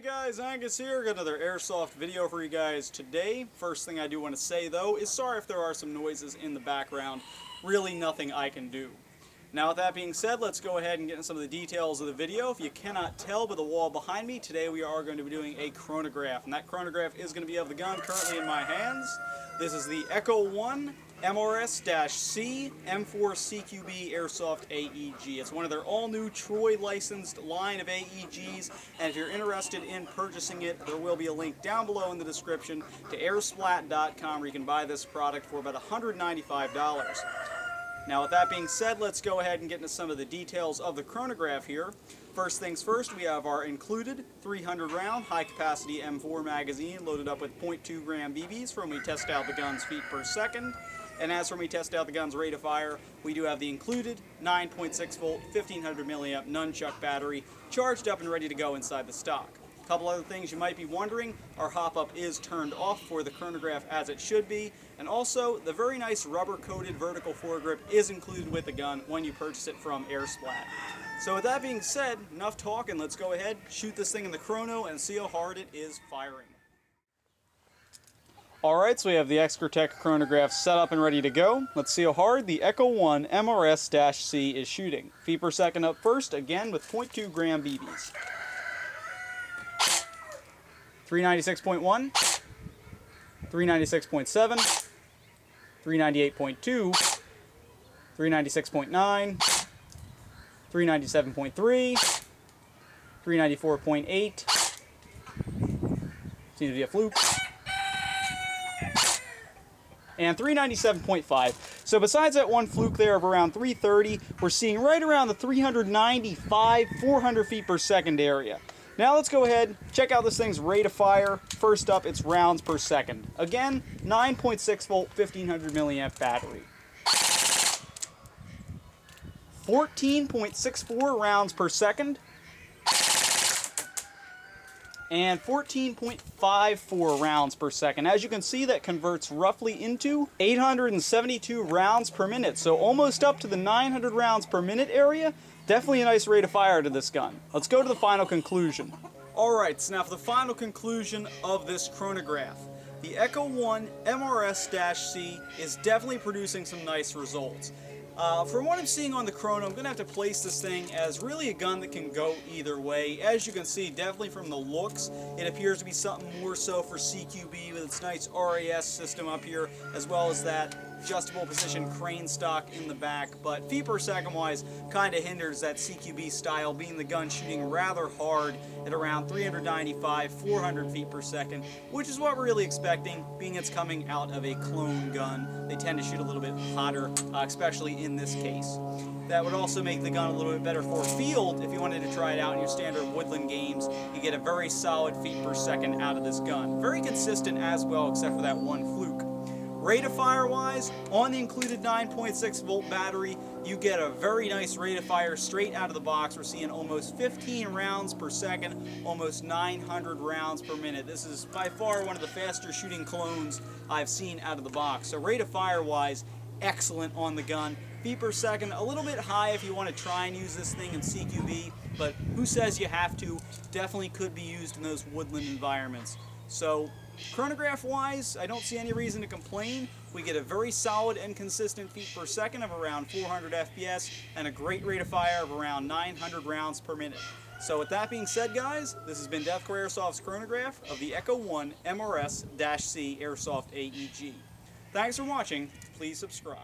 Hey guys, Angus here. Got another Airsoft video for you guys today. First thing I do want to say though is sorry if there are some noises in the background. Really nothing I can do. Now with that being said, let's go ahead and get into some of the details of the video. If you cannot tell by the wall behind me, today we are going to be doing a chronograph. And that chronograph is going to be of the gun currently in my hands. This is the Echo 1 MRF-C M4 CQB Airsoft AEG. It's one of their all-new Troy licensed line of AEGs, and if you're interested in purchasing it, there will be a link down below in the description to airsplat.com where you can buy this product for about $195. Now with that being said, let's go ahead and get into some of the details of the chronograph here. First things first, we have our included 300 round high capacity M4 magazine loaded up with 0.2 gram BBs from when we test out the gun's feet per second. And as from we test out the gun's rate of fire, we do have the included 9.6 volt 1500 milliamp nunchuck battery charged up and ready to go inside the stock. A couple other things you might be wondering, our hop-up is turned off for the chronograph as it should be, and also the very nice rubber-coated vertical foregrip is included with the gun when you purchase it from Airsplat. So with that being said, enough talking, let's go ahead, shoot this thing in the chrono and see how hard it is firing. Alright, so we have the Extratech chronograph set up and ready to go. Let's see how hard the Echo 1 MRS-C is shooting. Feet per second up first, again with 0.2 gram BBs. 396.1, 396.7, 398.2, 396.9, 397.3, 394.8, seems to be a fluke, and 397.5. So besides that one fluke there of around 330, we're seeing right around the 395, 400 feet per second area. Now let's go ahead, check out this thing's rate of fire. First up, it's rounds per second. Again, 9.6 volt, 1500 milliamp battery. 14.64 rounds per second. And 14.54 rounds per second. As you can see, that converts roughly into 872 rounds per minute. So almost up to the 900 rounds per minute area. Definitely a nice rate of fire to this gun. Let's go to the final conclusion. Alright, so now for the final conclusion of this chronograph. The Echo 1 MRS-C is definitely producing some nice results. From what I'm seeing on the Chrono, I'm going to have to place this thing as really a gun that can go either way. As you can see, definitely from the looks, it appears to be something more so for CQB with its nice RAS system up here, as well as that adjustable position crane stock in the back. But feet per second wise kind of hinders that CQB style, being the gun shooting rather hard at around 395, 400 feet per second, which is what we're really expecting, being it's coming out of a clone gun. They tend to shoot a little bit hotter, especially in this case. That would also make the gun a little bit better for field. If you wanted to try it out in your standard woodland games, you get a very solid feet per second out of this gun. Very consistent as well, except for that one fluke. Rate of fire wise, on the included 9.6 volt battery, you get a very nice rate of fire straight out of the box. We're seeing almost 15 rounds per second, almost 900 rounds per minute. This is by far one of the faster shooting clones I've seen out of the box. So rate of fire wise, excellent on the gun. Feet per second, a little bit high if you want to try and use this thing in CQB, but who says you have to? Definitely could be used in those woodland environments. So chronograph wise, I don't see any reason to complain. We get a very solid and consistent feet per second of around 400 FPS and a great rate of fire of around 900 rounds per minute. So with that being said, guys, this has been Deathcore Airsoft's chronograph of the Echo 1 MRS-C Airsoft AEG. Thanks for watching. Please subscribe.